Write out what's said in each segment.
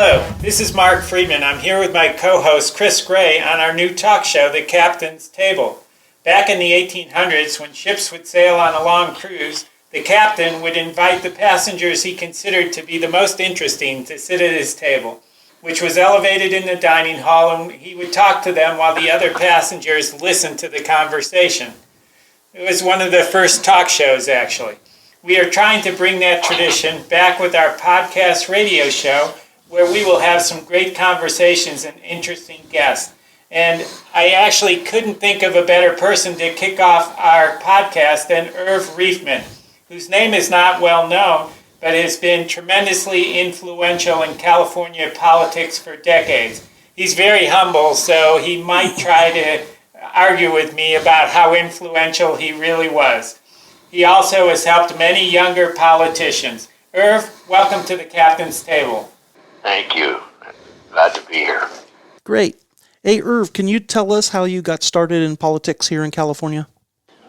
Hello, this is Mark Freeman. I'm here with my co-host Chris Gray on our new talk show, The Captain's Table. Back in the 1800s, when ships would sail on a long cruise, the captain would invite the passengers he considered to be the most interesting to sit at his table, which was elevated in the dining hall, and he would talk to them while the other passengers listened to the conversation. It was one of the first talk shows, actually. We are trying to bring that tradition back with our podcast radio show, where we will have some great conversations and interesting guests. And I actually couldn't think of a better person to kick off our podcast than Irv Reifman, whose name is not well known, but has been tremendously influential in California politics for decades. He's very humble, so he might try to argue with me about how influential he really was. He also has helped many younger politicians. Irv, welcome to the Captain's Table. Thank you. Glad to be here. Great. Hey, Irv, can you tell us how you got started in politics here in California?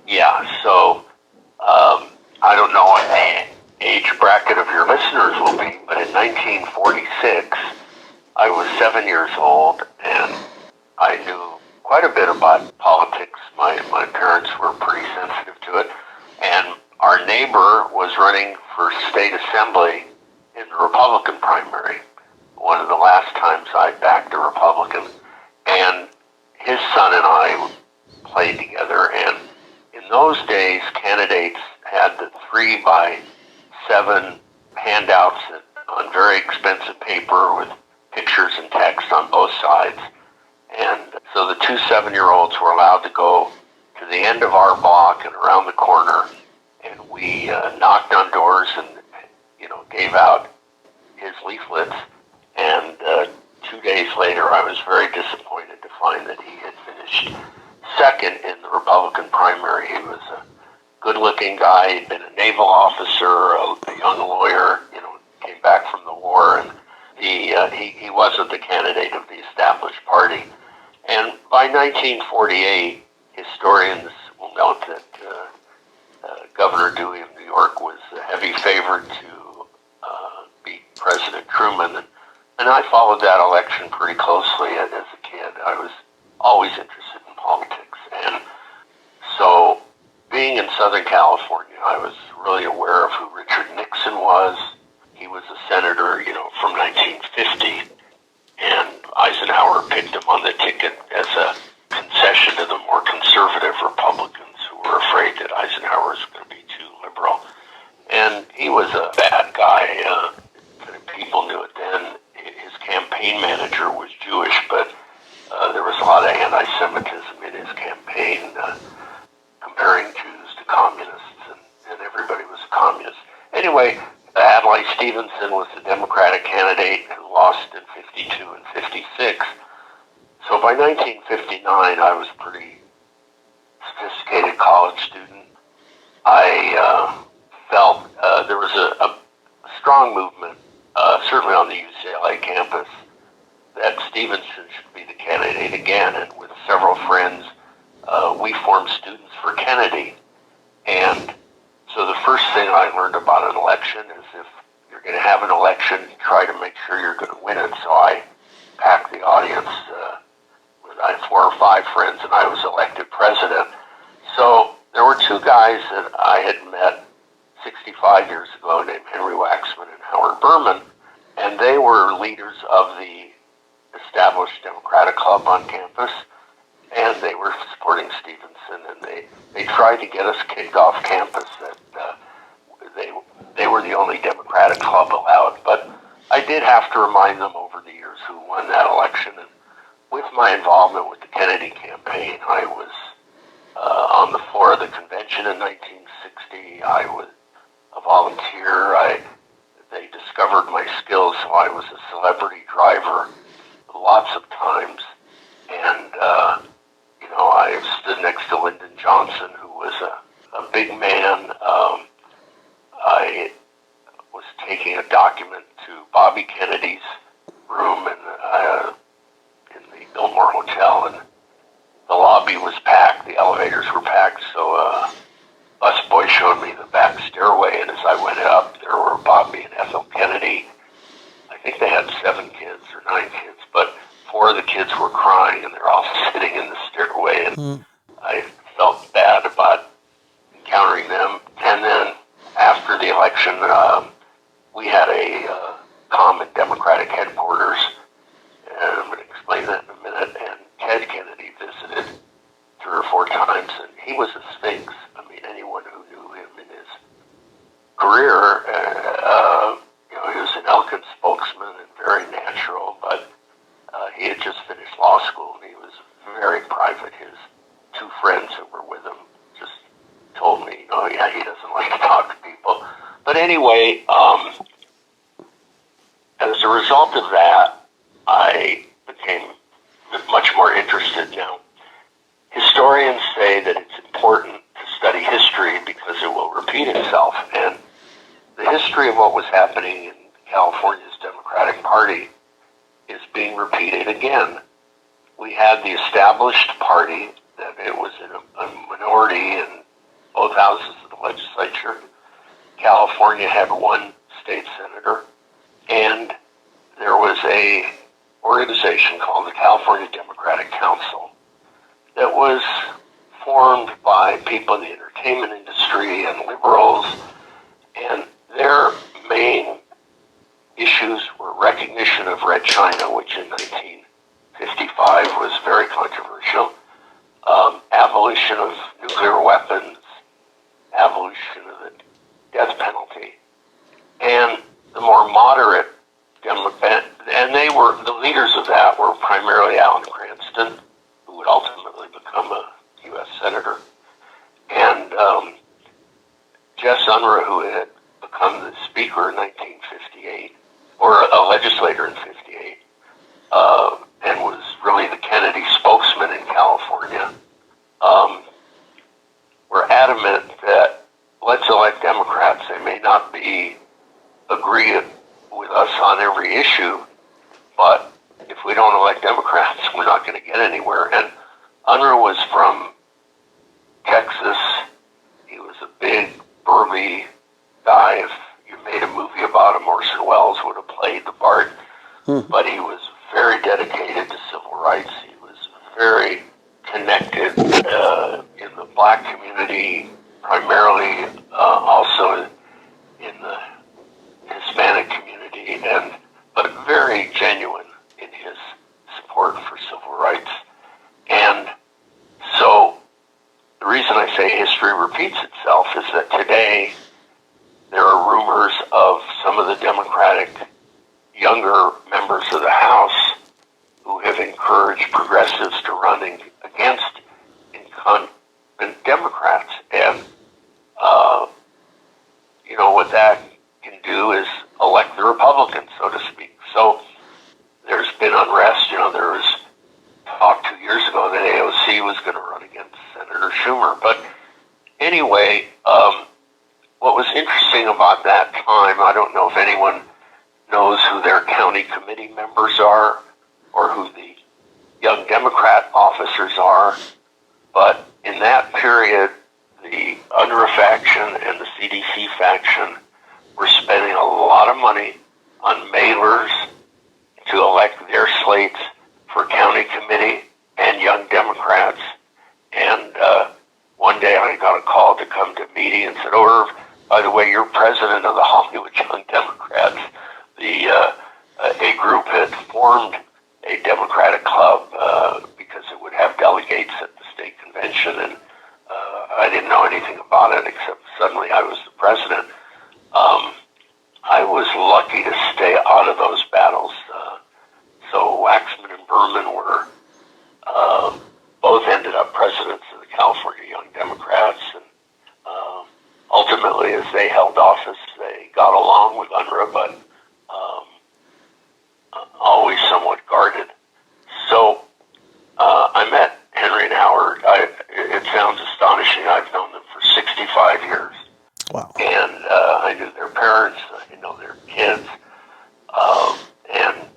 Yeah, so I don't know what the age bracket of your listeners will be, but in 1946, I was 7 years old, and I knew quite a bit about politics. My parents were pretty sensitive to it, and our neighbor was running for state assembly in the Republican primary, one of the last times I backed a Republican, and his son and I played together, and in those days, candidates had the 3x7 handouts on very expensive paper with pictures and text on both sides, and so the two 7-year-olds were allowed to go to the end of our block and around the corner, and we knocked on doors and, gave out his leaflets. And 2 days later, I was very disappointed to find that he had finished second in the Republican primary. He was a good-looking guy. He'd been a naval officer, a young lawyer, came back from the war, and he wasn't the candidate of the established party. And by 1948, historians will note that Governor Dewey of New York was a heavy favorite to beat President Truman. And I followed that election pretty closely as a kid. I was always interested in politics. And so being in Southern California, I was really aware of who Richard Nixon was. He was a senator, from 1950. And Eisenhower picked him on the ticket as a concession to the more conservative Republicans who were afraid that Eisenhower was going to be too liberal. And he was a bad guy. People knew it then. His campaign manager was Jewish, but there was a lot of anti-Semitism in his campaign, comparing Jews to communists, and everybody was a communist. Anyway, Adlai Stevenson was the Democratic candidate who lost in 52 and 56. So by 1959, I was a pretty sophisticated college student. I felt there was a strong movement, certainly on the UCLA campus, that Stevenson should be the candidate again. And with several friends, we formed Students for Kennedy. And so the first thing I learned about an election is if you're going to have an election, you try to make sure you're going to win it. So I packed the audience with 4 or 5 friends, and I was elected president. So there were 2 guys that I had met 65 years ago named Henry Waxman and Howard Berman, and they were leaders of the established Democratic Club on campus, and they were supporting Stevenson, and they tried to get us kicked off campus. That they were the only Democratic club allowed, but I did have to remind them over the years who won that election. And with my involvement with the Kennedy campaign, I was on the floor of the convention in 1960. I was a volunteer. They discovered my skills, so I was a celebrity driver lots of times. And, I stood next to Lyndon Johnson, who was a big man. I was taking a document to Bobby Kennedy's room in the Biltmore Hotel, and the lobby was packed, the elevators were packed, so a busboy showed me the back stairway, and as I went up, there were Bobby and Ethel Kennedy. I think they had 7 kids. 4 of the kids were crying, and they're all sitting in the stairway, and I felt bad about encountering them. And then after the election, we had a common Democratic headquarters, and I'm going to explain that in a minute, and Ted Kennedy visited 3 or 4 times, and he was a sphinx. I mean, anyone who knew him in his career, he was an eloquent spokesman and very natural, but he had just finished law school, and he was very private. His 2 friends who were with him just told me, he doesn't like to talk to people. But anyway, as a result of that, I became much more interested. Now, historians say that it's important to study history because it will repeat itself, and the history of what was happening in California's Democratic Party is being repeated again. We had the established party, that it was in a minority in both houses of the legislature. California had 1 state senator, and there was a organization called the California Democratic Council that was formed by people in the entertainment industry and liberals, and their main issues were recognition of Red China, which in 1955 was very controversial, abolition of nuclear weapons, abolition of the death penalty, and the more moderate Democrat, and the leaders of that were primarily Alan Cranston, who would ultimately become a U.S. senator, and Jess Unruh, who had become the speaker in 1958, or a legislator in 58, and was really the Kennedy spokesman in California, were adamant that let's elect Democrats. They may not agree with us on every issue, but if we don't elect Democrats, we're not going to get anywhere. And Unruh was from Texas. He was a big, burly guy. If you made a movie about him, Orson Welles would have played the part. But he was very dedicated to civil rights. He was very connected in the black community, primarily also in the Hispanic community, but very genuine in his support for civil rights. And so the reason I say history repeats itself is that today there are rumors of some of the Democratic younger members of the House who have encouraged progressives to run against incumbent Democrats. And, what that can do is elect the Republicans, so to speak. So there's been unrest. There was talk 2 years ago that AOC was going to run against Senator Schumer. But anyway, what was interesting about that time, I don't know if anyone knows who their county committee members are or who the young Democrat officers are, but in that period, the Unruh faction and the CDC faction were spending a lot of money on mailers to elect their slates for county committee and young Democrats. And one day I got a call to come to a meeting and said, Irv, by the way, you're president of the Hollywood Young Democrats. A group had formed a Democratic club because it would have delegates at the state convention, and I didn't know anything about it except suddenly I was the president. I was lucky to stay out of those battles. So Waxman and Berman were both ended up presidents of the California Young Democrats, and ultimately, as they held office, they got along with Unruh, but always somewhat guarded. So I met Henry and Howard. It sounds astonishing. I've known them for 65 years. Wow. And I knew their parents. I know their kids. And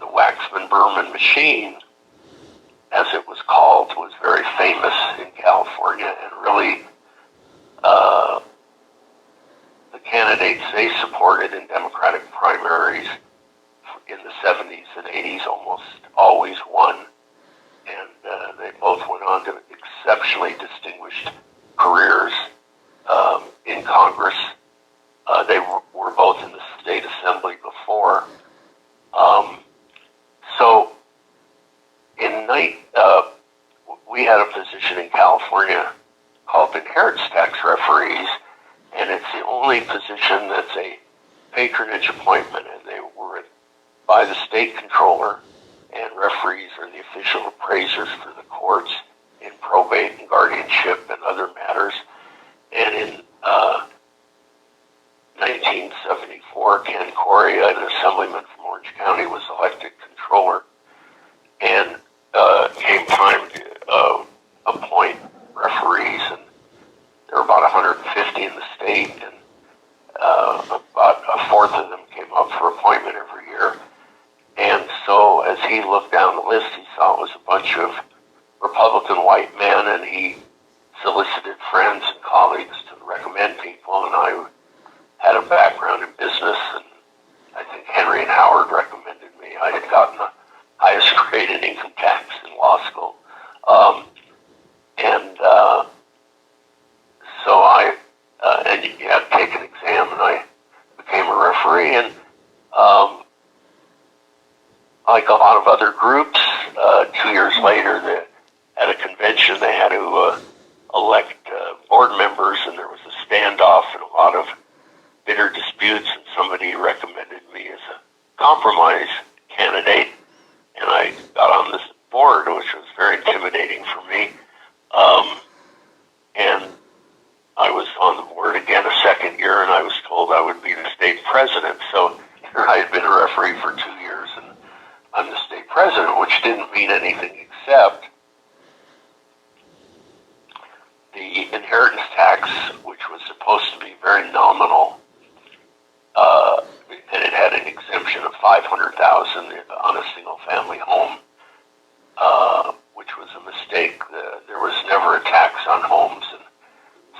the Waxman-Berman machine, as it was called, was very famous in California, and really the candidates they supported in Democratic primaries in the 70s and 80s almost always won. And they both went on to exceptionally distinguished careers in Congress. They were both in the state assembly before. So we had a position in California called inheritance tax referees, and it's the only position that's a patronage appointment, and they were by the state controller, and referees are the official appraisers for the courts in probate and guardianship and other matters. And in 1974, Ken Correa, an assemblyman from Orange County, was elected controller, and came time to appoint referees, and there were about 150 in the state, and about a fourth of them came up for appointment every year. And so as he looked down the list, he saw it was a bunch of Republican white men, and he solicited friends and colleagues to recommend people, and I had a background in business, and I think Henry and Howard recommended me. I had gotten the highest grade in income tax in law school. So and you had to take an exam, and I became a referee, and like a lot of other groups, 2 years later, at a convention, they had to elect board members, and there was a standoff and a lot of bitter disputes, and somebody recommended me as a compromise candidate, and I got on this board, which was very intimidating for me. And I was on the board again a second year, and I was told I would be the state president. So I had been a referee for 2 years, and I'm the state president, which didn't mean anything except the inheritance tax, which was supposed to be very nominal, and it had an exemption of $500,000 on a single-family home, which was a mistake. There was never a tax on homes, and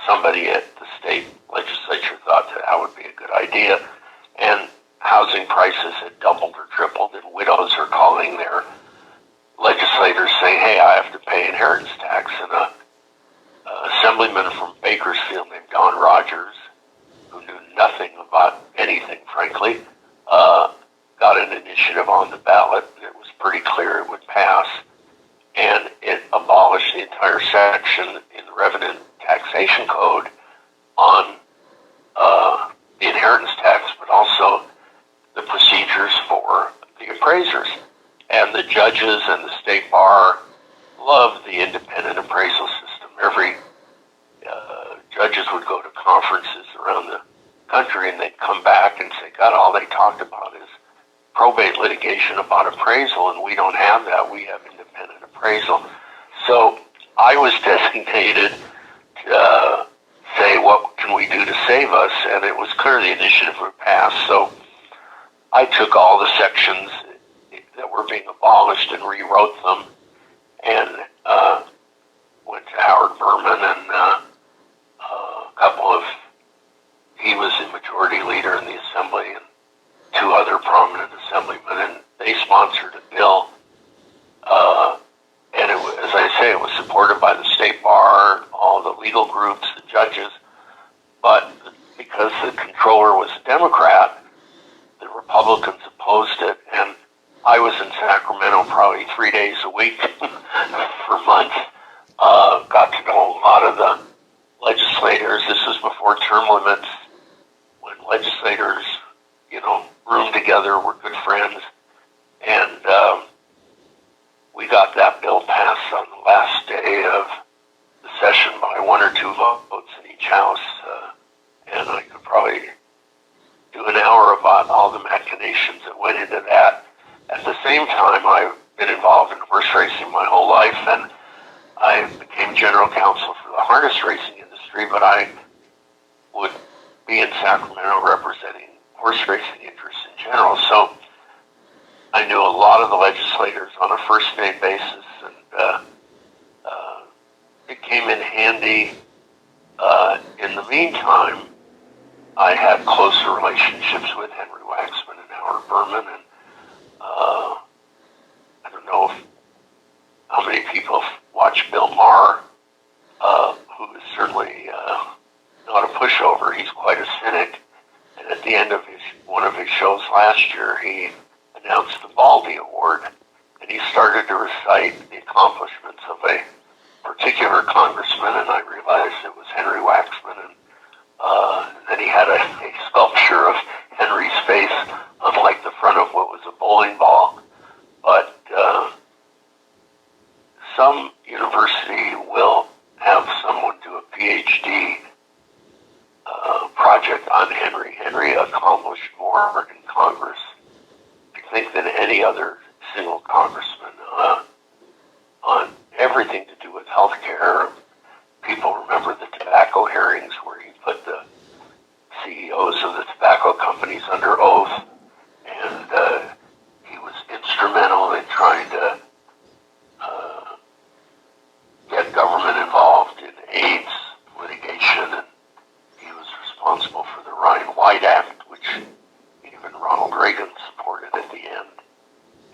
somebody at the state legislature thought that would be a good idea. And housing prices had doubled or tripled, and widows are calling their legislators saying, hey, I have to pay inheritance tax. And a assemblyman from Bakersfield named Don Rogers, who knew nothing about anything, frankly, got an initiative on the ballot. It was pretty clear it would pass, and it abolished the entire section in the Revenue Taxation Code on the inheritance tax, but also the procedures for the appraisers. And the judges and the state bar loved the independent appraisal system. Every judges would go to conferences around the country, and they'd come back and say, God, all they talked about is probate litigation about appraisal, and we don't have that. We have independent appraisal. So I was designated to say, what can we do to save us? And it was clear the initiative would pass. So I took all the sections that were being abolished and rewrote them, and went to Howard Berman, and a couple of, he was the majority leader in the assembly, and two other prominent assemblymen, and they sponsored a bill. And it was, as I say, it was supported by the state bar, all the legal groups, the judges, but because the controller was a Democrat, the Republicans opposed it, and I was in Sacramento probably 3 days a week for months. Got to know a lot of the legislators. This was before term limits, when legislators, roomed together, were good friends, and we got that bill passed on the last day of the session by 1 or 2 votes in each house, and I could probably do an hour about all the machinations that went into that. At the same time, I've been involved in horse racing my whole life, and I became general counsel for the harness racing industry, but I would be in Sacramento representing horse racing interests in general. So I knew a lot of the legislators on a first-name basis, and it came in handy. In the meantime, I had closer relationships with Henry Waxman and Howard Berman, and know how many people have watched Bill Maher, who is certainly not a pushover. He's quite a cynic. And at the end of one of his shows last year, he announced the Baldy Award, and he started to recite the accomplishments of a particular congressman, and I realized it was Henry Waxman. And then he had a sculpture of Henry's face on like the front of what was a bowling ball. But some university will have someone do a PhD project on Henry. Henry accomplished more in Congress, I think, than any other single congressman on everything to do with health care. People remember the tobacco hearings where he put the CEOs of the tobacco companies under oath, and he was instrumental in trying to get government involved in AIDS litigation, and he was responsible for the Ryan-White Act, which even Ronald Reagan supported at the end.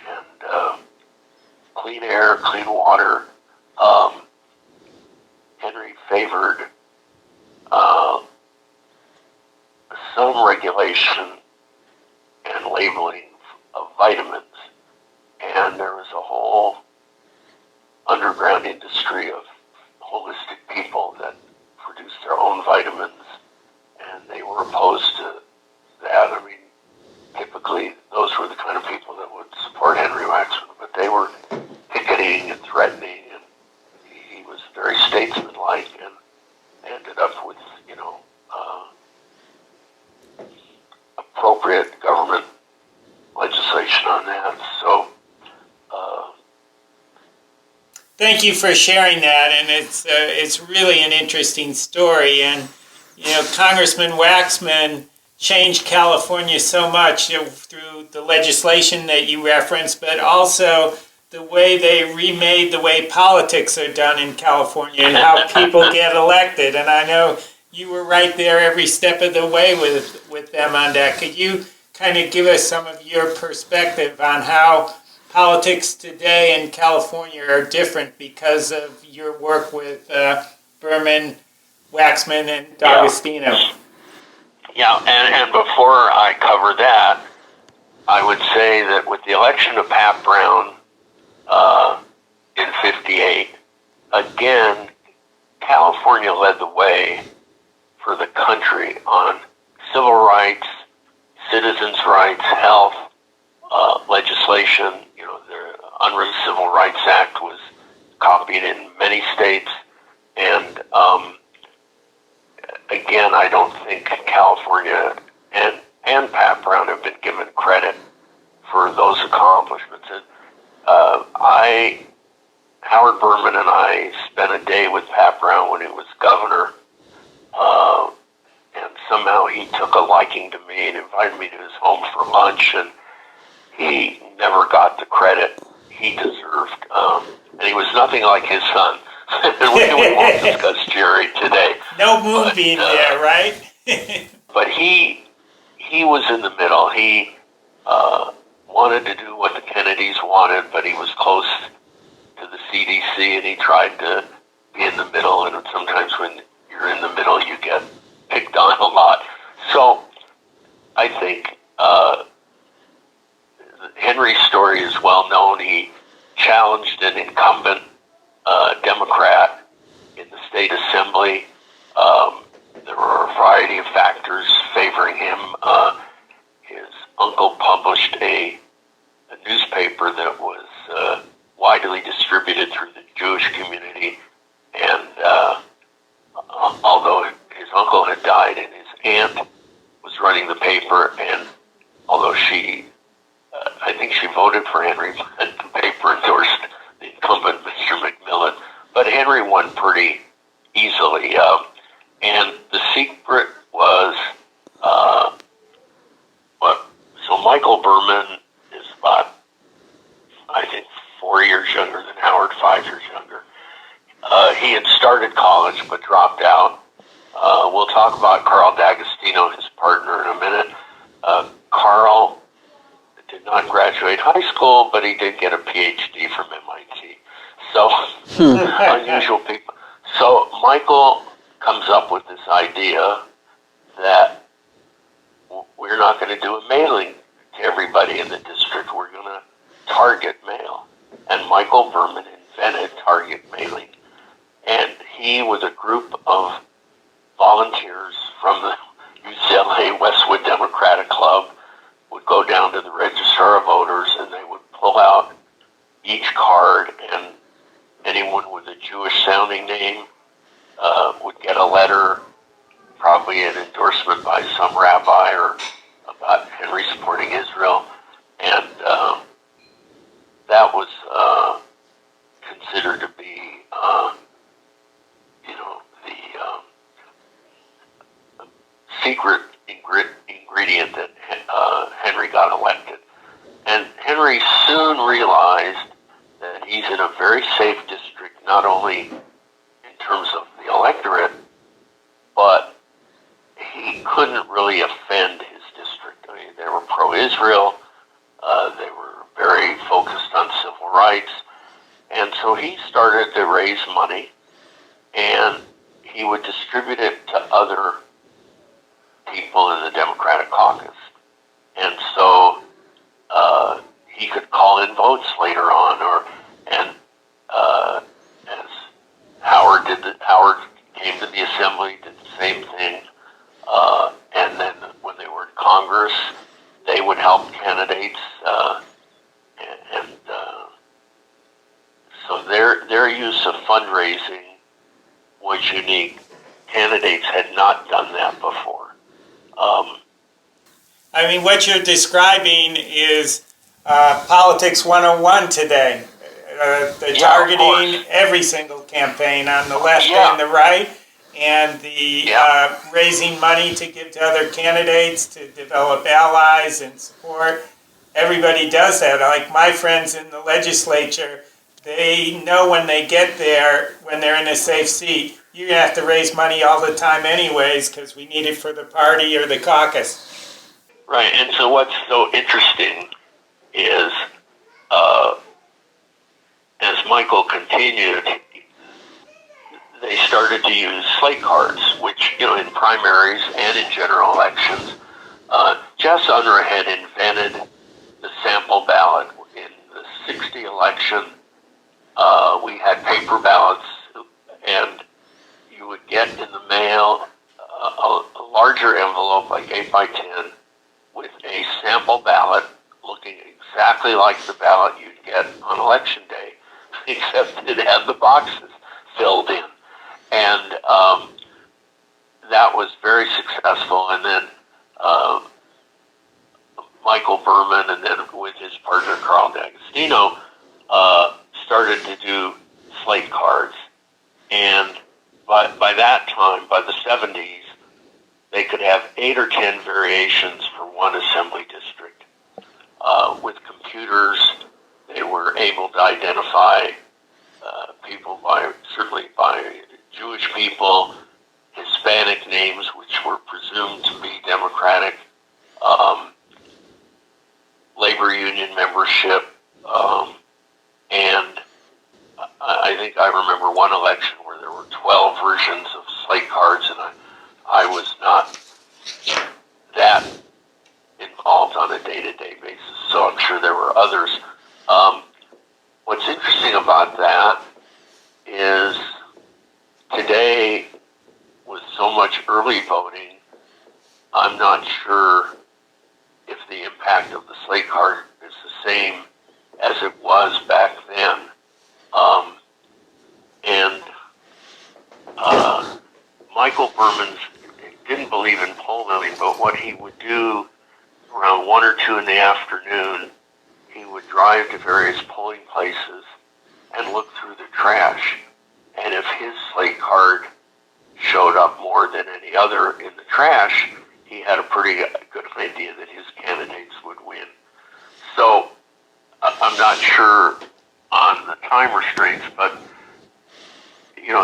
And clean air, clean water. Henry favored some regulation and labeling of vitamins, and there was a whole underground industry of holistic people that produced their own vitamins, and they were opposed to that. I mean, typically those were the kind of people that would support Henry Waxman, but they were picketing and threatening, and he was very statesmanlike and ended up with, appropriate government legislation on that. So, thank you for sharing that, and it's really an interesting story. And Congressman Waxman changed California so much through the legislation that you referenced, but also the way they remade the way politics are done in California and how people get elected. And I know you were right there every step of the way with them on that. Could you kind of give us some of your perspective on how politics today in California are different because of your work with Berman, Waxman, and D'Agostino? Yeah, and before I cover that, I would say that with the election of Pat Brown in '58, again, California led the way for the country on civil rights, citizens' rights, health, legislation. The Unwritten Civil Rights Act was copied in many states, and again, I don't think California and Pat Brown have been given credit for those accomplishments. And Howard Berman and I spent a day with Pat Brown when he was governor, and somehow he took a liking to me and invited me to his home for lunch, and he never got the credit he deserved. And he was nothing like his son. we won't discuss Jerry today. No moonbeam there, right? But he was in the middle. He wanted to do what the Kennedys wanted, but he was close to the CDC, and he tried to be in the middle. And sometimes when you're in the middle, you get picked on a lot. So I think Henry's story is well known. He challenged an incumbent Democrat in the state assembly. There were a variety of factors favoring him. His uncle published a newspaper that was widely distributed through the Jewish community, and although his uncle had died and his aunt was running the paper, and although I think she voted for Henry, but the paper endorsed the incumbent Mr. McMillan. But Henry won pretty easily. And the secret was, so Michael Berman is about, I think, 4 years younger than Howard, 5 years younger. He had started college but dropped out. We'll talk about Carl D'Agostino, his partner, in a minute. Carl did not graduate high school, but he did get a PhD from MIT. So, unusual people. So, Michael comes up with this idea that we're not going to do a mailing to everybody in the district. We're going to target mail. And Michael Berman invented target mailing. And he, with a group of volunteers from the UCLA Westwood Democratic Club, would go down to the registrar of voters, and they would pull out each card, and anyone with a Jewish-sounding name would get a letter, probably an endorsement by some rabbi or about Henry supporting Israel, and that was considered to be, the secret ingredient that Henry got elected. And Henry soon realized that he's in a very safe district, not only in terms of the electorate, but he couldn't really offend his district. I mean, they were pro-Israel, they were very focused on civil rights, and so he started to raise money, and he would distribute it to other people in the Democratic caucus. And so he could call in votes later on, as Howard did. Howard came to the assembly, did the same thing, and then when they were in Congress, they would help candidates, and so their use of fundraising was unique. Candidates had not done that before. I mean, what you're describing is politics 101 today. The targeting every single campaign on the left and the right, and the raising money to give to other candidates to develop allies and support. Everybody does that. Like my friends in the legislature, they know when they get there, when they're in a safe seat, you're going to have to raise money all the time anyways because we need it for the party or the caucus. Right, and so what's so interesting is, as Michael continued, they started to use slate cards, which, in primaries and in general elections, Jess Unruh had invented the sample ballot. In the 60 election, we had paper ballots, and you would get in the mail a larger envelope, like 8 by 10, with a sample ballot looking exactly like the ballot you'd get on election day, except it had the boxes filled in. And that was very successful. And then Michael Berman, and then with his partner Carl D'Agostino, started to do slate cards. And by that time, by the 70s, they could have 8 or 10 variations for one assembly district. With computers, they were able to identify people certainly by Jewish people, Hispanic names, which were presumed to be Democratic, labor union membership, and I think I remember one election where there were 12 versions of slate cards, and I was not that involved on a day-to-day basis, so I'm sure there were others. What's interesting about that is today, with so much early voting, I'm not sure if the impact of the slate card is the same as it was back then. Michael Berman didn't believe in poll milling, but what he would do around 1 or 2 in the afternoon, he would drive to various polling places and look through the trash. And if his slate card showed up more than any other in the trash, he had a pretty good idea that his candidates would win. So I'm not sure on the time restraints, but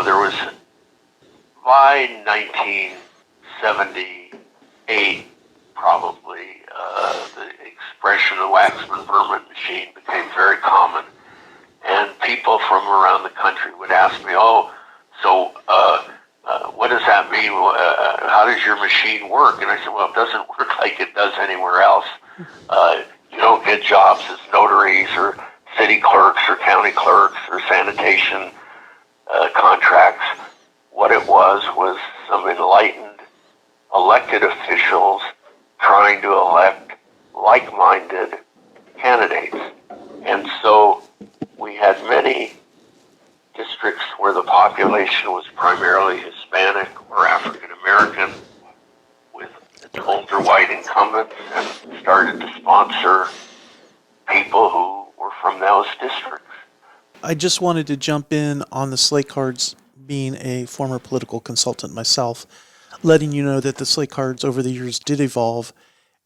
there was, by 1978, probably, the expression of waxman vermin machine became very common. And people from around the country would ask me, what does that mean? How does your machine work? And I said, well, it doesn't work like it does anywhere else. You don't get jobs as notaries or city clerks or county clerks or sanitation contracts. What it was some enlightened elected officials trying to elect like-minded candidates. And so we had many districts where the population was primarily Hispanic or African American, with older white incumbents, and started to sponsor people who were from those districts. I just wanted to jump in on the slate cards, being a former political consultant myself, letting you know that the slate cards over the years did evolve,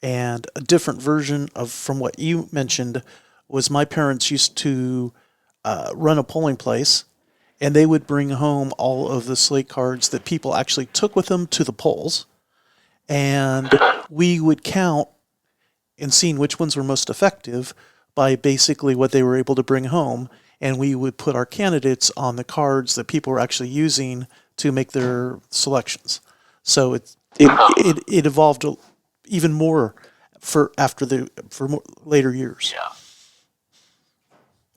and a different version of from what you mentioned was my parents used to run a polling place, and they would bring home all of the slate cards that people actually took with them to the polls, and we would count and seeing which ones were most effective by basically what they were able to bring home, and we would put our candidates on the cards that people were actually using to make their selections. So it evolved even more for later years. Yeah.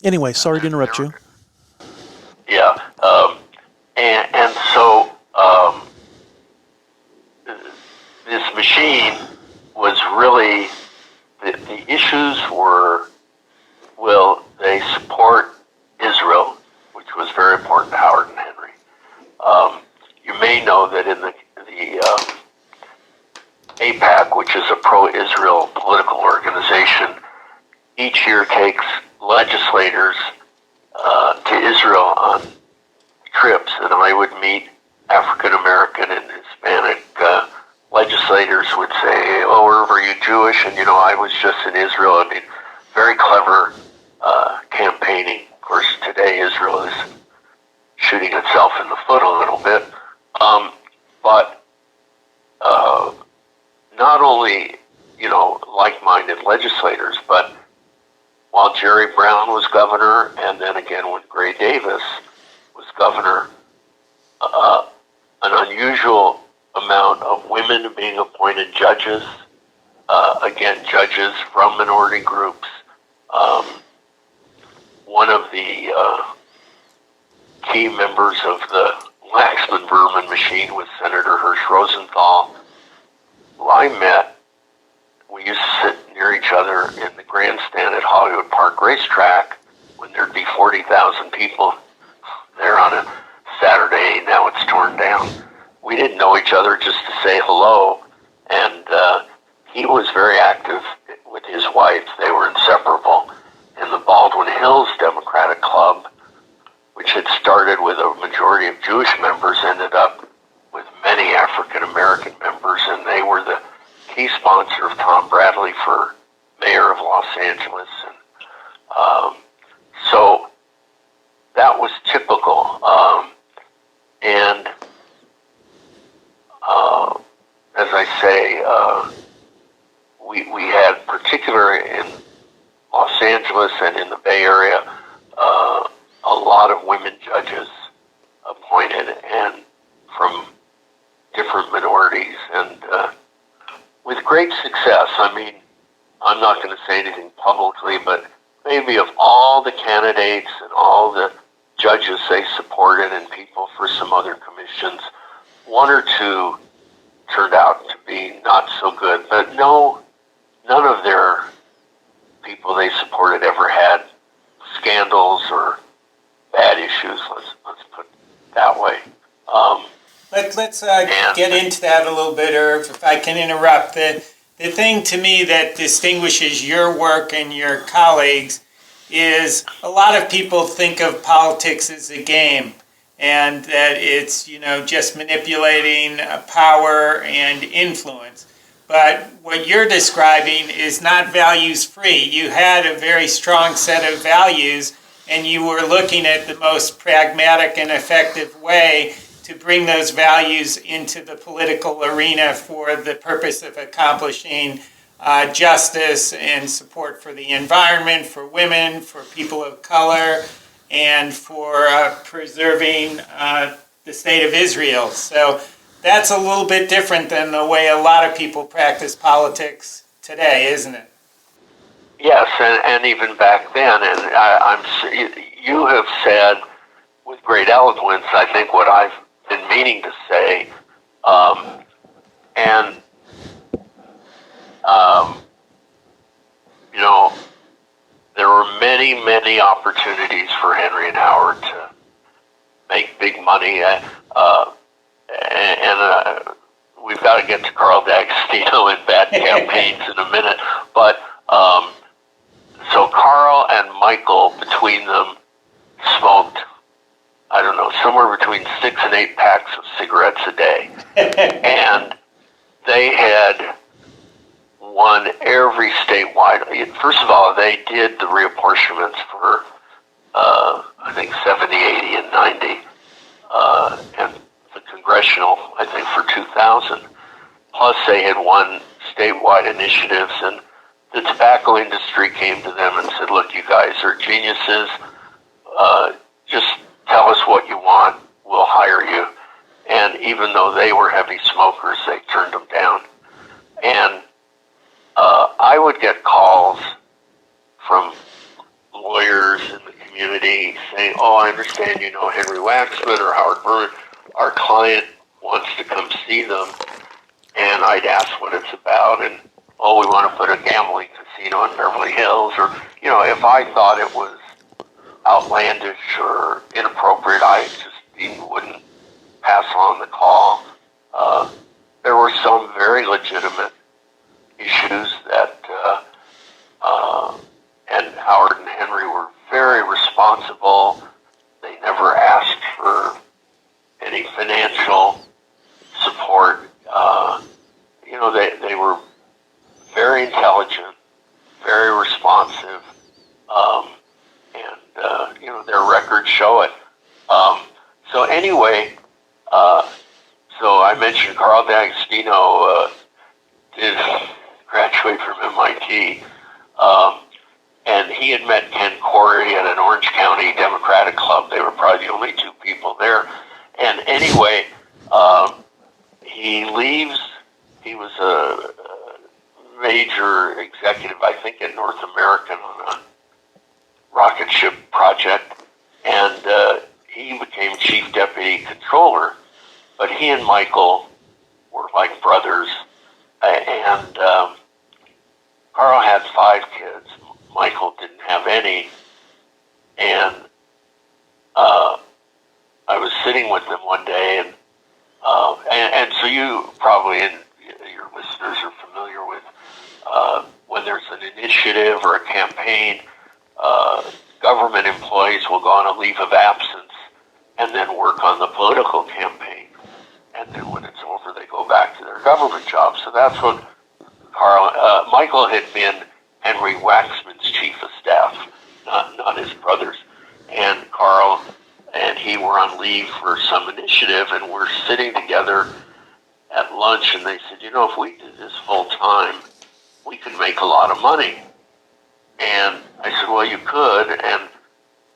Anyway, sorry to interrupt you. Yeah, and so this machine was really, the issues were, will they support Israel, which was very important to Howard and Henry. You may know that in the AIPAC, which is a pro-Israel political organization, each year takes legislators to Israel on trips, and I would meet African American and Hispanic legislators would say, "Oh, Irv, are you Jewish?" And I was just in Israel. I mean, very clever campaigning. Of course, today Israel is shooting itself in the foot a little bit, but not only like-minded legislators, but while Jerry Brown was governor, and then again when Gray Davis was governor, an unusual amount of women being appointed judges, again, judges from minority groups. One of the key members of the Waxman Vermin machine was Senator Hersch Rosenthal, who I met. We used to sit near each other in the grandstand at Hollywood Park Racetrack when there'd be 40,000 people there on a Saturday. Now it's torn down. We didn't know each other, just to say hello, and he was very active with his wife. They were inseparable. And the Baldwin Hills Democratic Club, which had started with a majority of Jewish members, ended up with many African American members, and they were the key sponsor of Tom Bradley for mayor of Los Angeles. And so that was typical. And as I say, we had, particularly in Los Angeles and in the Bay Area, a lot of women judges appointed, and from different minorities, and with great success. I mean, I'm not going to say anything publicly, but maybe of all the candidates and all the judges they supported and people for some other commissions, one or two turned out to be not so good. But none of their people they supported ever had scandals or bad issues. Let's put it that way. Let's get into that a little bit, Irv, if I can interrupt. The thing to me that distinguishes your work and your colleagues is a lot of people think of politics as a game, and that it's, just manipulating power and influence. But what you're describing is not values-free. You had a very strong set of values, and you were looking at the most pragmatic and effective way to bring those values into the political arena for the purpose of accomplishing justice and support for the environment, for women, for people of color, and for preserving the state of Israel. So that's a little bit different than the way a lot of people practice politics today, isn't it? Yes, and even back then, and you have said with great eloquence, I think, what I've been meaning to say, and you know, there were many, many opportunities for Henry and Howard to make big money, and we've got to get to Carl D'Agostino and bad campaigns in a minute, but so Carl and Michael, between them, smoked, I don't know, somewhere between 6 and 8 packs of cigarettes a day. And they had won every statewide. First of all, they did the reapportionments for, I think, 70, 80, and 90. And the congressional, I think, for 2000. Plus, they had won statewide initiatives, and the tobacco industry came to them and said, look, you guys are geniuses. Just tell us what you want. We'll hire you. And even though they were heavy smokers, they turned them down. And I would get calls from lawyers in the community saying, oh, I understand you know Henry Waxman or Howard Berman. Our client wants to come see them. And I'd ask what it's about, and oh, we want to put a gambling casino in Beverly Hills, or, you know, if I thought it was outlandish or inappropriate, I just even wouldn't pass on the call. There were some very legitimate issues that, and Howard and Henry were very responsible. They never asked for any financial support. You know, they were very intelligent, very responsive, and you know, their records show it. So anyway, so I mentioned Carl D'Agostino did graduate from MIT, and he had met Ken Corey at an Orange County Democratic Club. They were probably the only 2 people there. And anyway, he leaves. He was a major executive, I think, at North American on a rocket ship project, and he became chief deputy controller. But he and Michael were like brothers, and Carl had 5 kids. Michael didn't have any, and I was sitting with them one day, and so you probably, and your listeners are familiar with, when there's an initiative or a campaign, government employees will go on a leave of absence and then work on the political campaign. And then when it's over, they go back to their government job. So that's what Michael had been Henry Waxman's chief of staff, not his brother's. And Carl and he were on leave for some initiative, and we're sitting together at lunch, and they said, you know, if we did this full time, we could make a lot of money. And I said, well, you could. And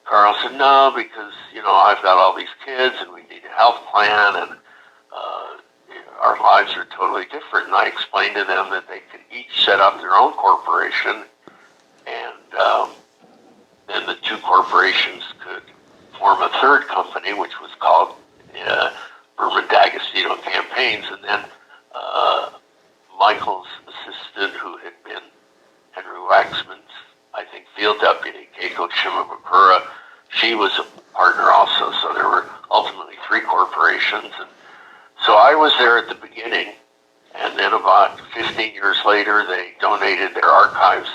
Carl said, no, because, you know, I've got all these kids, and we need a health plan, and our lives are totally different. And I explained to them that they could each set up their own corporation, and then the 2 corporations could form a third company, which was called Berman D'Agostino Campaigns. And then Michael's assistant, who had been Henry Waxman's, I think, field deputy, Keiko Shimabukura, she was a partner also. So there were ultimately 3 corporations. And so I was there at the beginning, and then about 15 years later, they donated their archives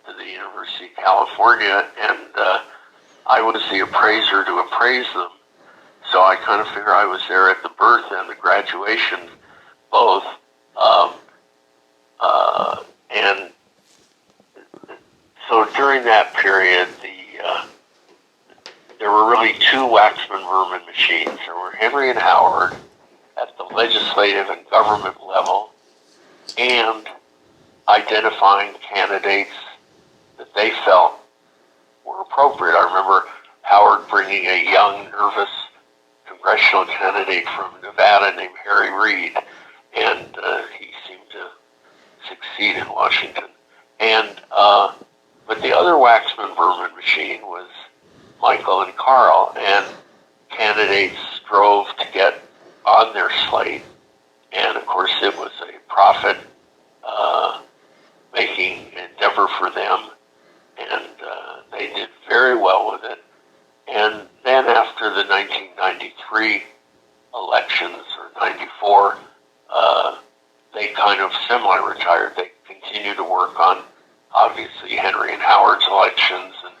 to the University of California, and I was the appraiser to appraise them. So I kind of figure I was there at the birth and the graduation, both. And so during that period, there were really two Waxman-Berman machines. There were Henry and Howard at the legislative and government level, and identifying candidates that they felt were appropriate. I remember Howard bringing a young, nervous congressional candidate from Nevada named Harry Reid, and he seemed to succeed in Washington. And but the other Waxman-Berman machine was Michael and Carl, and candidates strove to get on their slate, and of course it was a profit-making endeavor for them, and they did very well with it. And then after the 1993 elections, or 94, they kind of semi-retired. They continued to work on, obviously, Henry and Howard's elections, and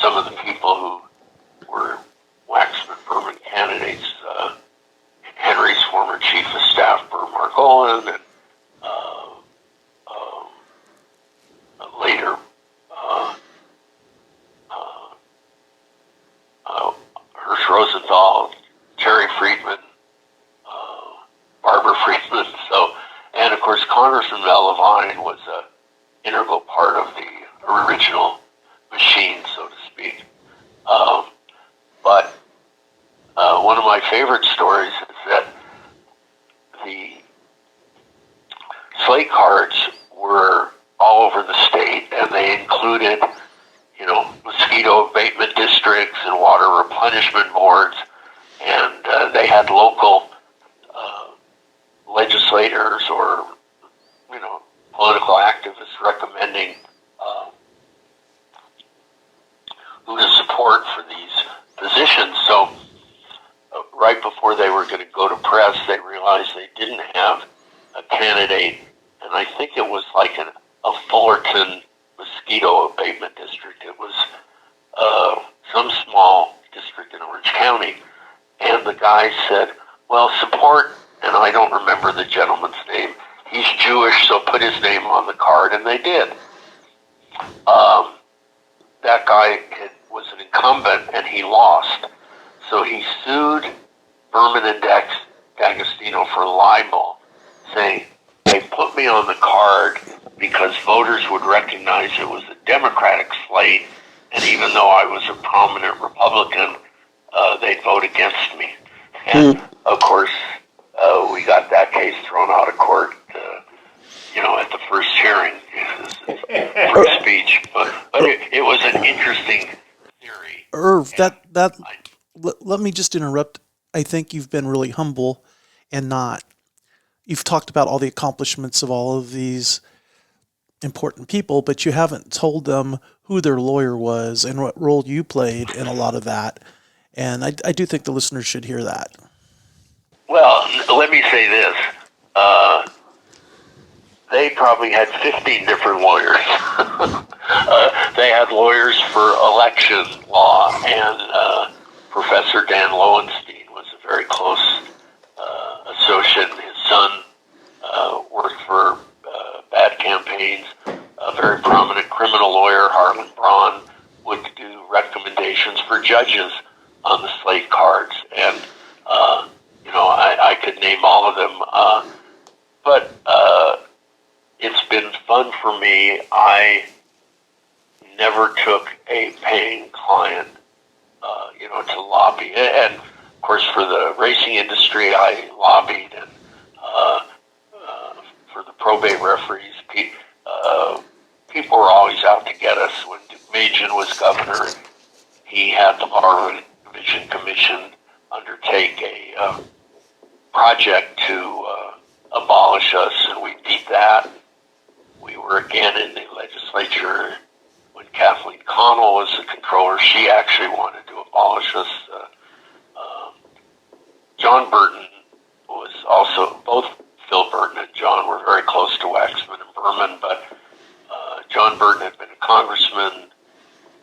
some of the people who were Waxman-Berman candidates, Henry's former chief of staff, Burr Margolin, and later Hersch Rosenthal, Terry Freeman, Barbara Freeman. So, and of course, Congressman Mel Levine was an integral part of the original machine, so to speak. But one of my favorite stories is that the slate cards were all over the state, and they included, mosquito abatement districts and water replenishment boards, and they had local legislators or, political activists recommending who to support for these positions. So right before they were going to go to press, they realized they didn't have a candidate, and I think it was like a Fullerton mosquito abatement district. It was some small district in Orange County, and the guy said, well, support, and I don't remember the gentleman's name. He's Jewish, so put his name on the card, and they did. That guy was an incumbent, and he lost. So he sued Berman and D'Agostino for libel, saying, they put me on the card because voters would recognize it was a Democratic slate, and even though I was a prominent Republican, they'd vote against me. And, of course, we got that case thrown out of court, at the first hearing, first speech. But it was an interesting theory. Irv, let me just interrupt. I think you've been really humble and you've talked about all the accomplishments of all of these important people, but you haven't told them who their lawyer was and what role you played in a lot of that. And I do think the listeners should hear that. Well, let me say this. They probably had 15 different lawyers. They had lawyers for election law, and Professor Dan Lowenstein was a very close associate. His son worked for bad campaigns. A very prominent criminal lawyer, Harlan Braun, would do recommendations for judges on the slate cards. And, I could name all of them. But it's been fun for me. I never took a paying client, to lobby. And, of course, for the racing industry, I lobbied, and for the probate referees, people were always out to get us. When Majan was governor, he had the Bar Revision Commission undertake a project to abolish us, and we beat that. We were again in the legislature when Kathleen Connell was the controller. She actually wanted to abolish us. John Burton was also, both Phil Burton and John were very close to Waxman and Berman, but John Burton had been a congressman,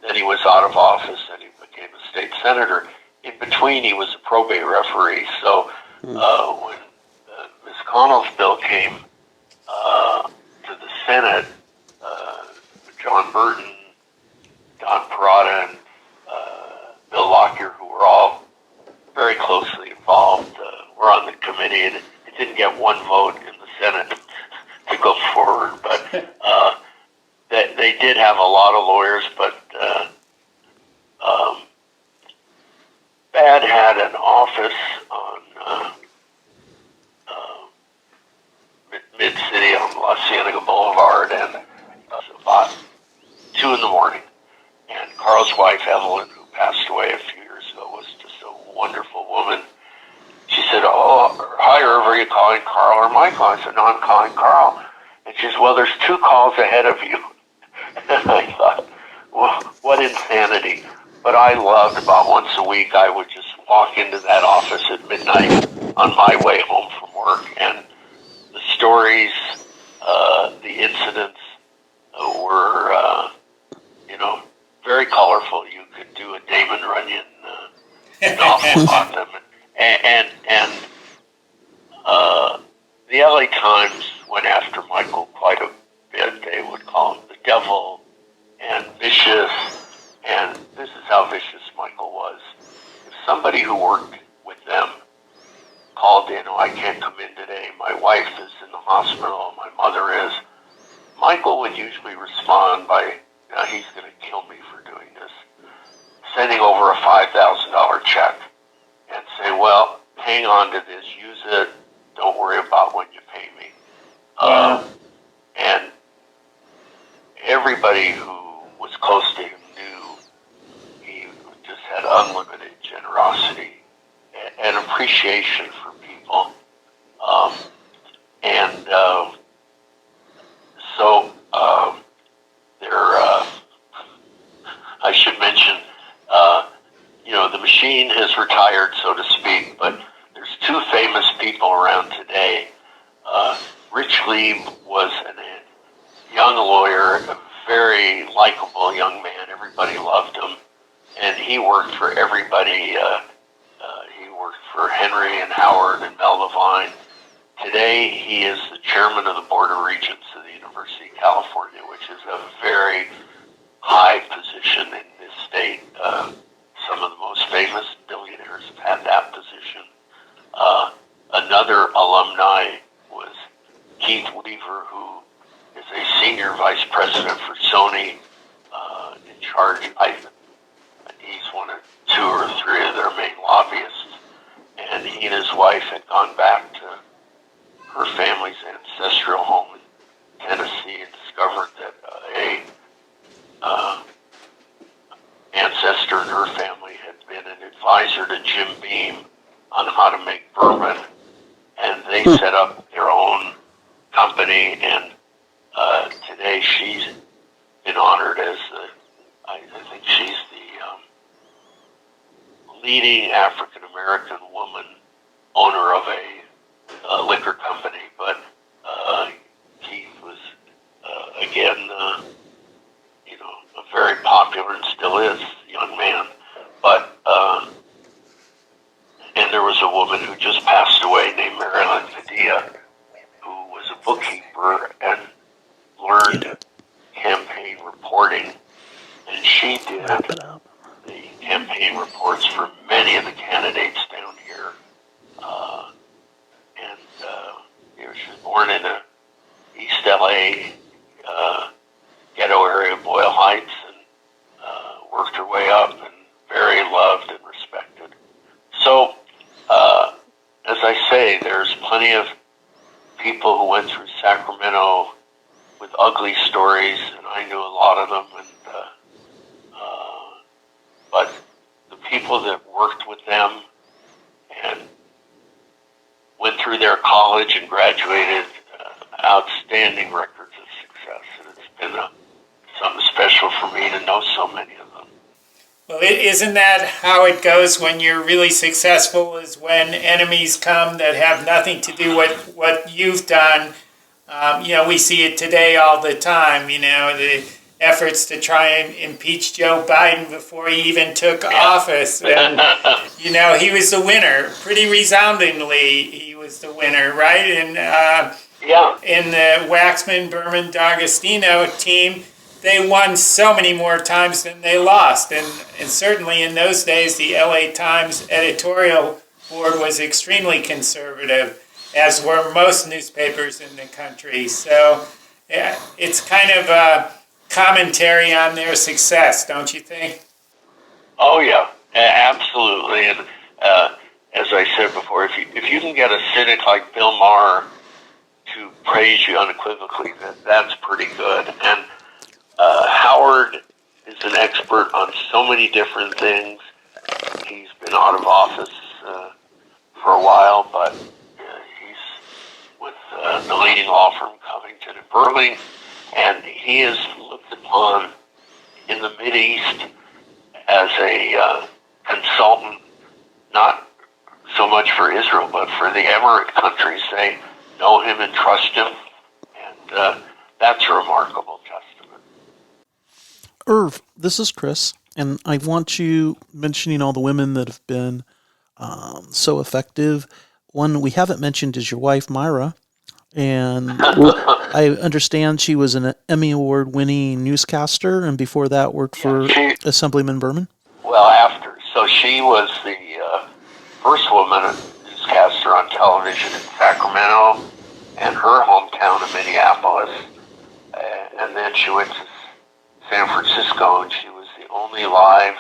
then he was out of office, and he became a state senator. In between, he was a probate referee. So when Ms. Connell's bill came to the Senate, John Burton, Don Parada, and Bill Lockyer committee, and it didn't get one vote in the Senate to go forward. But they did have a lot of lawyers, but Bad had an office on mid-city on La Cienega Boulevard, and it was about 2 in the morning. And Carl's wife, Evelyn, who passed away a few years ago, was just a wonderful woman. She said, "Oh, hi, Irv, are you calling Carl or Michael?" I said, "No, I'm calling Carl." And she said, "Well, there's 2 calls ahead of you." And I thought, well, what insanity. But I loved, about once a week, I would just walk into that office at midnight on my way home from work, and the stories, the incidents were, very colorful. You could do a Damon Runyon novel about them. And the LA Times went after Michael quite a bit. They would call him the devil and vicious, and this is how vicious Michael was. If somebody who worked with them called in, "Oh, I can't come in today, my wife is in the hospital, my mother is," Michael would usually respond by, "He's going to kill me for doing this," sending over a $5,000 check and say, "Well, hang on to this, use it, don't worry about when you pay me." And everybody who was close to him knew he just had unlimited generosity and appreciation for people. I should mention, the machine has retired, so to speak, but there's 2 famous people around today. Rich Lieb was a young lawyer, a very likable young man. Everybody loved him, and he worked for everybody. He worked for Henry and Howard and Mel Levine. Today, he is the chairman of the Board of Regents of the University of California, which is a very high position in this state. Some of the most famous billionaires have had that position. Another alumni was Keith Weaver, who is a senior vice president for Sony, in charge. He's one of 2 or 3 of their main lobbyists, and he and his wife had gone back to her family's ancestral home in Tennessee and discovered that a ancestor in her family had been an advisor to Jim Beam on how to make bourbon, and they set up their own company, and today she's been honored as I think she's the leading African-American woman owner of a liquor company. But Keith was, again, a very popular, and still is, young man. But and there was a woman who just passed away named Marilyn Padilla, who was a bookkeeper and learned campaign reporting, and she did the campaign reports for many of the candidates down here. She was born in a East LA ghetto area of Boyle Heights, and worked her way up, and very loved and respected. So, as I say, there's plenty of people who went through Sacramento with ugly stories, and I knew a lot of them. And but the people that worked with them and went through their college and graduated, outstanding records of success, and it's been something special for me to know so many of them. Well, isn't that how it goes when you're really successful, is when enemies come that have nothing to do with what you've done? We see it today all the time, the efforts to try and impeach Joe Biden before he even took office. And, he was the winner. Pretty resoundingly, he was the winner, right? And in the Waxman, Berman, D'Agostino team, they won so many more times than they lost. And certainly in those days, the LA Times editorial board was extremely conservative, as were most newspapers in the country. So yeah, it's kind of a commentary on their success, don't you think? Oh yeah, absolutely. And as I said before, if you can get a cynic like Bill Maher to praise you unequivocally, that's pretty good. And Howard is an expert on so many different things. He's been out of office for a while, but he's with the leading law firm Covington and Burling, and he is looked upon in the Mideast as a consultant, not so much for Israel, but for the Emirate countries. They know him and trust him, and that's a remarkable testament. Irv, this is Chris, and I want you mentioning all the women that have been so effective. One we haven't mentioned is your wife, Myra, and I understand she was an Emmy Award-winning newscaster, and before that worked for Assemblyman Berman. Well, after. So she was the first woman newscaster on television in Sacramento and her hometown of Minneapolis. And then she went to San Francisco, and she was the only live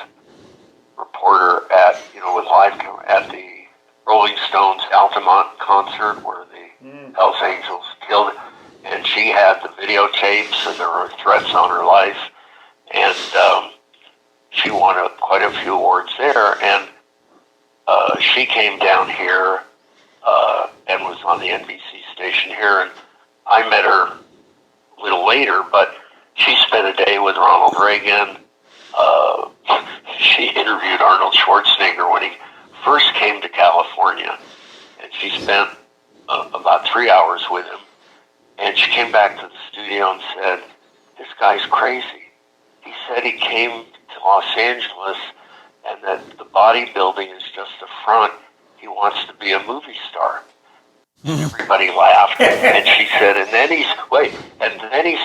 reporter with live at the Rolling Stones Altamont concert where the Hells Angels killed it. And she had the videotapes, and there were threats on her life. And she won quite a few awards there. And she came down here and was on the NBC station here. And I met her a little later, but she spent a day with Ronald Reagan. She interviewed Arnold Schwarzenegger when he first came to California, and she spent about 3 hours with him. And she came back to the studio and said, "This guy's crazy. He said he came to Los Angeles and that the bodybuilding is just a front. He wants to be a movie star." Everybody laughed, and she said, and then he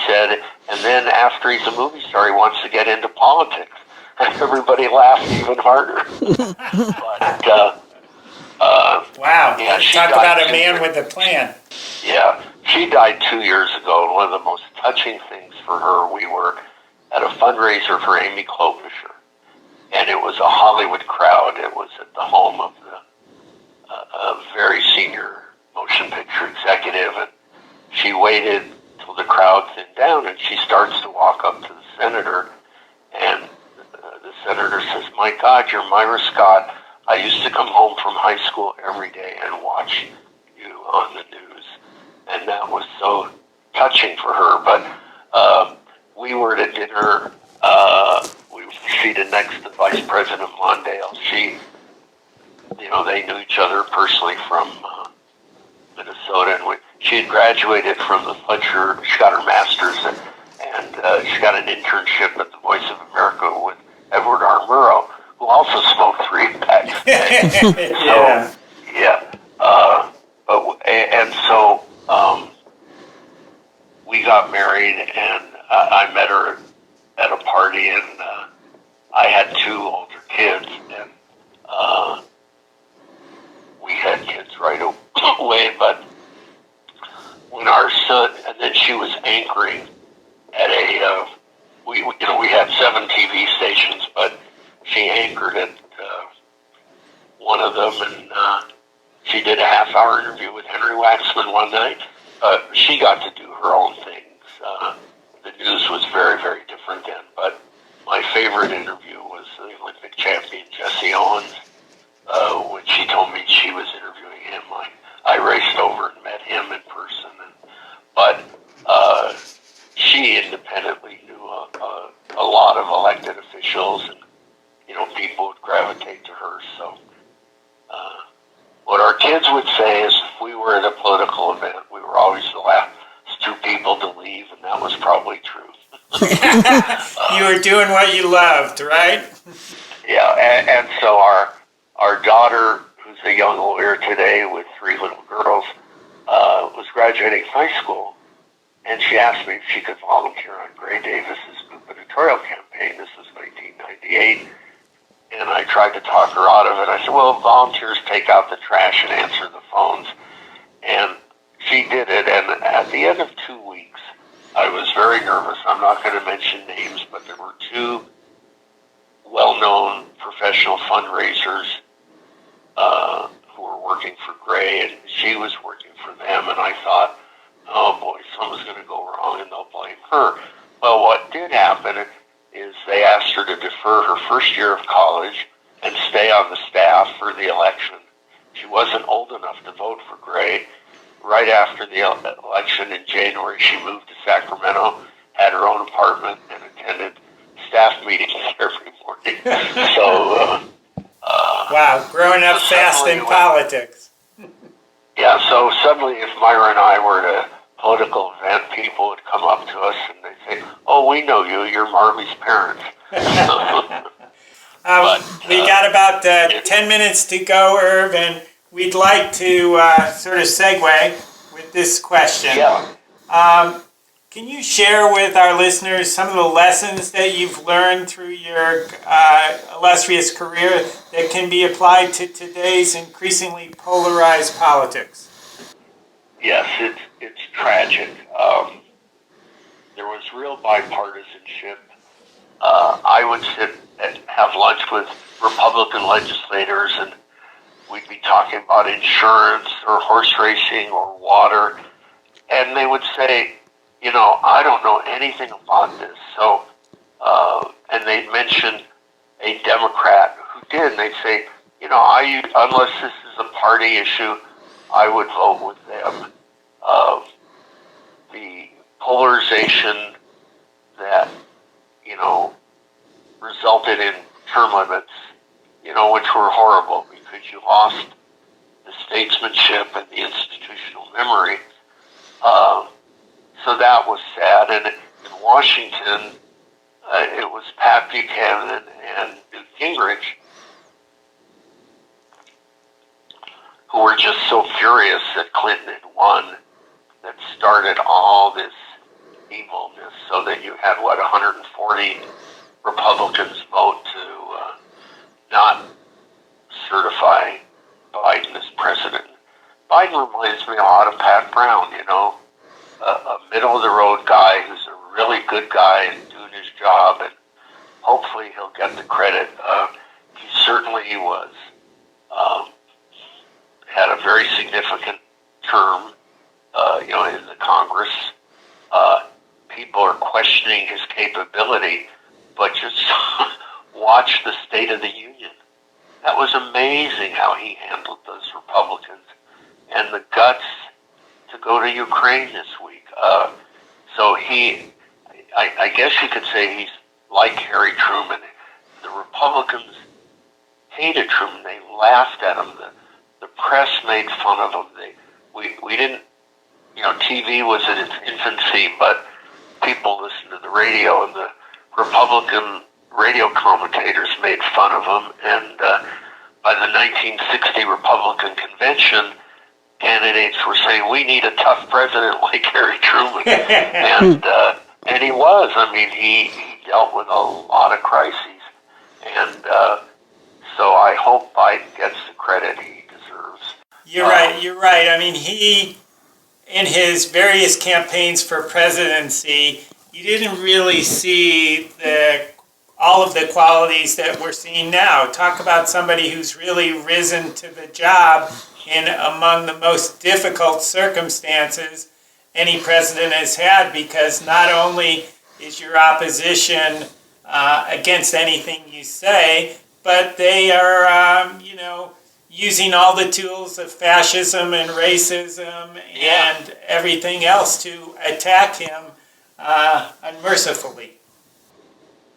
said, and then after he's a movie star, he wants to get into politics. And everybody laughed even harder. But, wow, yeah, talk about a man with a plan. Yeah, she died 2 years ago, and one of the most touching things for her, we were at a fundraiser for Amy Klobuchar, and it was a Hollywood crowd. It was at the home of a very senior motion picture executive, and she waited till the crowd thinned down, and she starts to walk up to the senator, and the senator says, "My God, you're Myra Scott. I used to come home from high school every day and watch you on the news." And that was so touching for her. But we were at a dinner. We were seated next to Vice President Mondale. They knew each other personally from Minnesota, and she had graduated from the Fletcher. She got her master's, and she got an internship at the Voice of America with Edward R. Murrow, who also smoked 3 packs a day. Yeah. So, yeah. So we got married, and I met her at a party, and I had 2 older kids, and we had kids right away, but when our son, and then she was anchoring at we had 7 TV stations, but she anchored at one of them, and she did a half-hour interview with Henry Waxman one night. She got to do her own things. The news was very, very different then, but my favorite interview was the Olympic champion Jesse Owens. When she told me she was interviewing him, I raced over and met him in person. But she independently knew a lot of elected officials, and people would gravitate to her. So what our kids would say is, if we were at a political event, we were always the last 2 people to leave, and that was probably true. You were doing what you loved, right? Yeah, and so our daughter, who's a young lawyer today with 3 little girls, was graduating high school, and she asked me if she could volunteer on Gray Davis's gubernatorial campaign. This was 1998, and And I tried to talk her out of it. I said, well, volunteers take out the trash and answer the phones. And she did it. And at the end of 2 weeks, I was very nervous. I'm not going to mention names, but there were two well-known professional fundraisers who were working for Gray, and she was working for them. And I thought, oh boy, something's going to go wrong, and they'll blame her. Well, what did happen is they asked her to defer her first year of college and stay on the staff for the election. She wasn't old enough to vote for Gray. Right after the election in January, she moved to Sacramento, had her own apartment, and attended staff meetings every morning. So, wow, growing up fast in politics. Yeah, so suddenly if Myra and I were at a political event, people would come up to us and they'd say, oh, we know you, you're Marvy's parents. We got about 10 minutes to go, Irv, and we'd like to sort of segue with this question. Yeah. Can you share with our listeners some of the lessons that you've learned through your illustrious career that can be applied to today's increasingly polarized politics? Yes, it's tragic. There was real bipartisanship. I would sit and have lunch with Republican legislators, and we'd be talking about insurance or horse racing or water, and they would say, you know, I don't know anything about this. So, and they'd mention a Democrat who did, and they'd say, you know, unless this is a party issue, I would vote with them. The polarization that, you know, resulted in term limits, you know, which were horrible because you lost the statesmanship and the institutional memory. So that was sad. And in Washington, it was Pat Buchanan and Newt Gingrich who were just so furious that Clinton had won that started all this evilness, so that you had, 140 Republicans vote to not certify Biden as president. Biden reminds me a lot of Pat Brown, you know, a middle-of-the-road guy who's a really good guy and doing his job, and hopefully he'll get the credit. He certainly was, had a very significant term, you know, in the Congress. People are questioning his capability, but just watch the State of the Union. That was amazing how he handled those Republicans, and the guts to go to Ukraine this week. So I guess you could say he's like Harry Truman. The Republicans hated Truman. They laughed at him. The press made fun of him. We didn't, you know, TV was in its infancy, but people listened to the radio, and the Republican radio commentators made fun of him. And by the 1960 Republican convention, candidates were saying, we need a tough president like Harry Truman. And he was. I mean, he dealt with a lot of crises. And so I hope Biden gets the credit he deserves. You're right. I mean, he, in his various campaigns for presidency, you didn't really see all of the qualities that we're seeing now. Talk about somebody who's really risen to the job in among the most difficult circumstances any president has had, because not only is your opposition against anything you say, but they are, you know, using all the tools of fascism and racism and everything else to attack him unmercifully.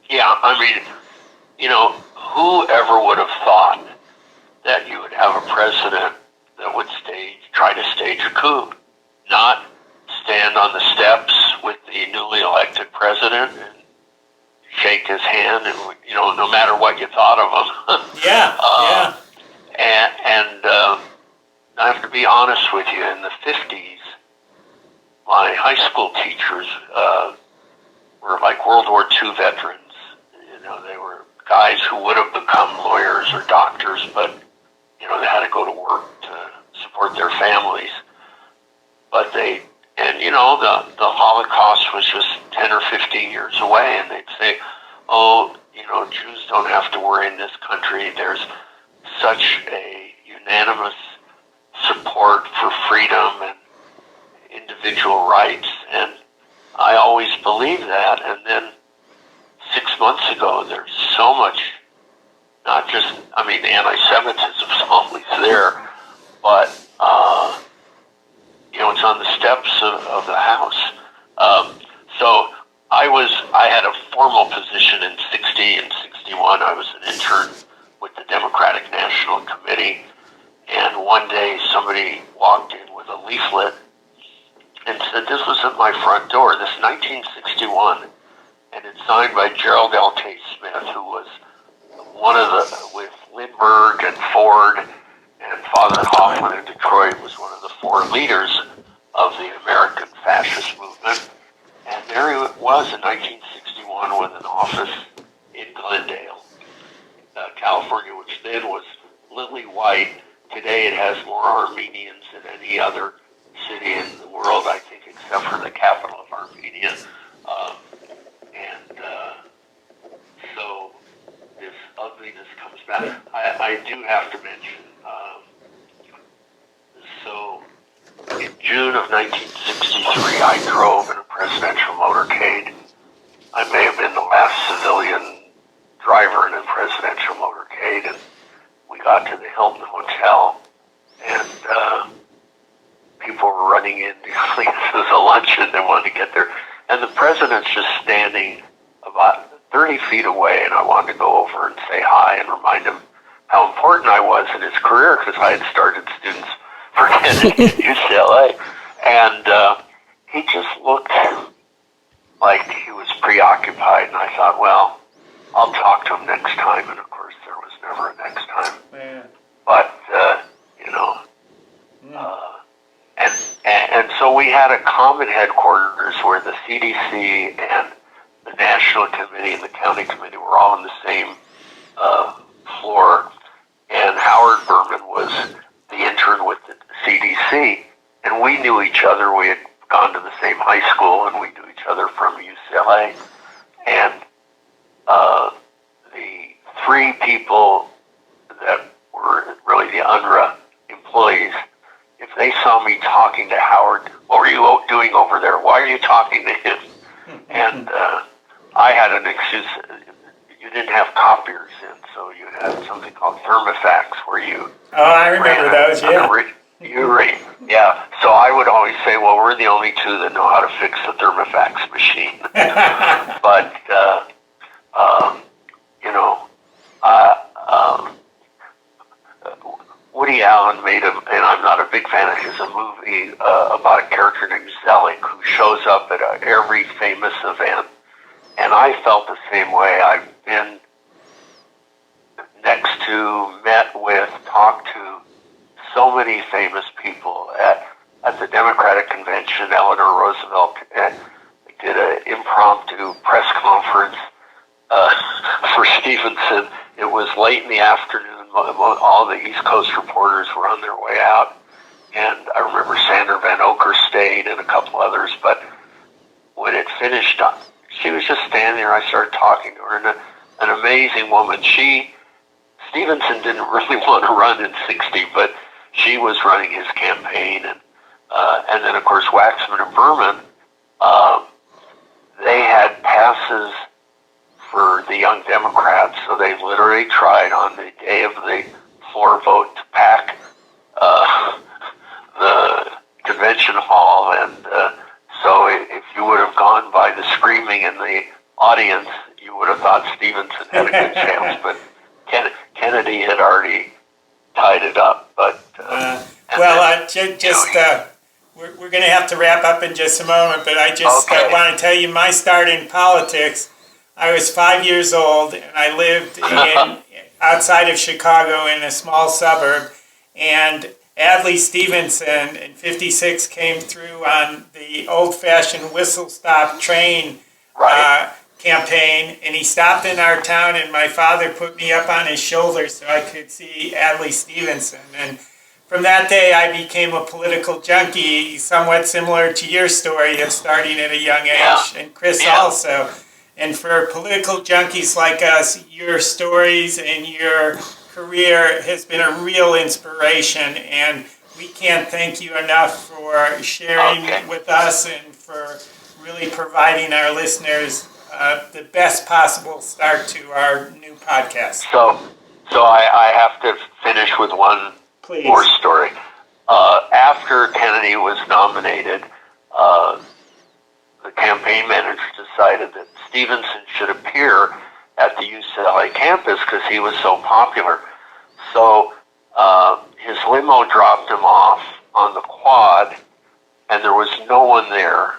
Yeah, I mean, you know, whoever would have thought that you would have a president that would try to stage a coup, not stand on the steps with the newly elected president and shake his hand, and, you know, no matter what you thought of him. And I have to be honest with you, in the 50s, my high school teachers were like World War II veterans. You know, they were guys who would have become lawyers or doctors, but they had to go to work to support their families. But the Holocaust was just 10 or 15 years away, and they'd say, oh, Jews don't have to worry in this country. There's such a unanimous support for freedom and individual rights, and I always believed that. And then 6 months ago, there's so much, not just, anti-Semitism is always there, but, it's on the steps of the House. So I had a formal position in 60 and 61. I was an intern with the Democratic National Committee, and one day somebody walked in with a leaflet and said, this was at my front door, this 1961, and it's signed by Gerald L. T. Smith, who was with Lindbergh and Ford, and Father Hoffman in Detroit was one of the four leaders of the American fascist movement. And there he was in 1961 with an office in Glendale, California, which then was lily white. Today it has more Armenians than any other city in the world, I think, except for the capital of Armenia. So this ugliness comes back. I do have to mention, so in June of 1963, I drove in a presidential motorcade. I may have been the last civilian driver in a presidential motorcade, and we got to the Hilton Hotel, and people were running in. This was a luncheon. They wanted to get there, and the president's just standing about 30 feet away, and I wanted to go over and say hi and remind him how important I was in his career, because I had started students for Kennedy at UCLA, and he just looked like he was preoccupied, and I thought, well, I'll talk to him next time, and of course there was never a next time. Man. But, and so we had a common headquarters where the CDC and the National Committee and the County Committee were all on the same floor, and Howard Berman was the intern with the CDC, and we knew each other. We had gone to the same high school, and we knew each other from UCLA, and the three people that were really the UNRWA employees, if they saw me talking to Howard, what were you doing over there? Why are you talking to him? And I had an excuse. You didn't have copiers in, so you had something called thermofax where you... Oh, I remember those, yeah. Yeah, so I would always say, well, we're the only two that know how to fix the thermofax machine. But, Woody Allen made and I'm not a big fan of his, a movie about a character named Zelig who shows up at every famous event. And I felt the same way. I've been next to, met with, talked to so many famous people at the Democratic Convention. Eleanor Roosevelt did an impromptu press conference for Stevenson. It was late in the afternoon. All the East Coast reporters were on their way out. And I remember Sandra Van Oker stayed and a couple others. But when it finished, she was just standing there. I started talking to her, and an amazing woman. Stevenson didn't really want to run in 60, but she was running his campaign. And then, of course, Waxman and Berman, they had passes for the Young Democrats, so they literally tried on the day of the floor vote to pack the convention hall, and so if you would have gone by the screaming in the audience, you would have thought Stevenson had a good chance, but Kennedy had already tied it up. But we're going to have to wrap up in just a moment, but I just want to tell you my start in politics. I was 5 years old, and I lived outside of Chicago in a small suburb, and Adlai Stevenson in 56 came through on the old-fashioned whistle-stop train campaign, and he stopped in our town, and my father put me up on his shoulder so I could see Adlai Stevenson. And from that day, I became a political junkie, somewhat similar to your story of starting at a young age, and Chris also. And for political junkies like us, your stories and your career has been a real inspiration, and we can't thank you enough for sharing with us and for really providing our listeners the best possible start to our new podcast. So I have to finish with one Please. more story. After Kennedy was nominated, the campaign manager decided that Stevenson should appear at the UCLA campus because he was so popular. So his limo dropped him off on the quad, and there was no one there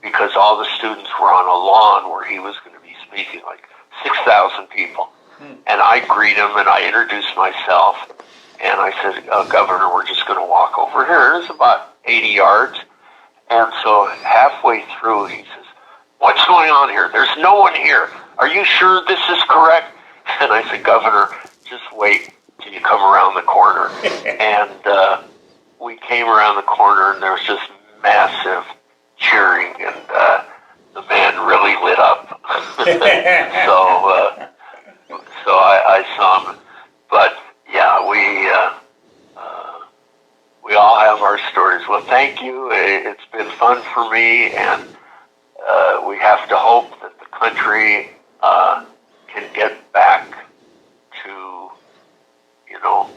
because all the students were on a lawn where he was going to be speaking, like 6,000 people. And I greet him, and I introduced myself, and I said, Governor, we're just going to walk over here. It's about 80 yards. And so halfway through, he says, what's going on here? There's no one here. Are you sure this is correct? And I said, Governor, just wait till you come around the corner. And we came around the corner, and there was just massive cheering, and the man really lit up. So I saw him. But yeah, we all have our stories. Well, thank you. It's been fun for me, and we have to hope that the country can get back to,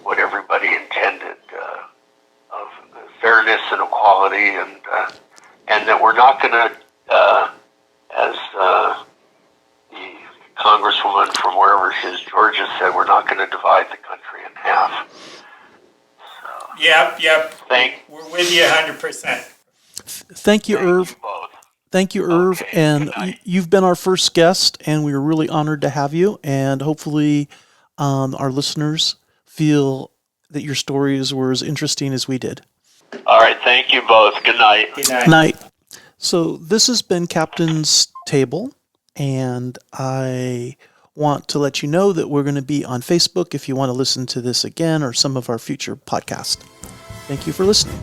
what everybody intended of fairness and equality, and that we're not going to, as the Congresswoman from wherever she is, Georgia, said, we're not going to divide the country in half. So, Yep. We're with you 100%. Thank you, Irv. you both. Thank you, Irv. Okay, And good night. you've been our first guest, and we are really honored to have you. And hopefully our listeners feel that your stories were as interesting as we did. All right, thank you both. Good night. Good night. Night. So this has been Captain's Table, and I want to let you know that we're going to be on Facebook if you want to listen to this again or some of our future podcasts. Thank you for listening.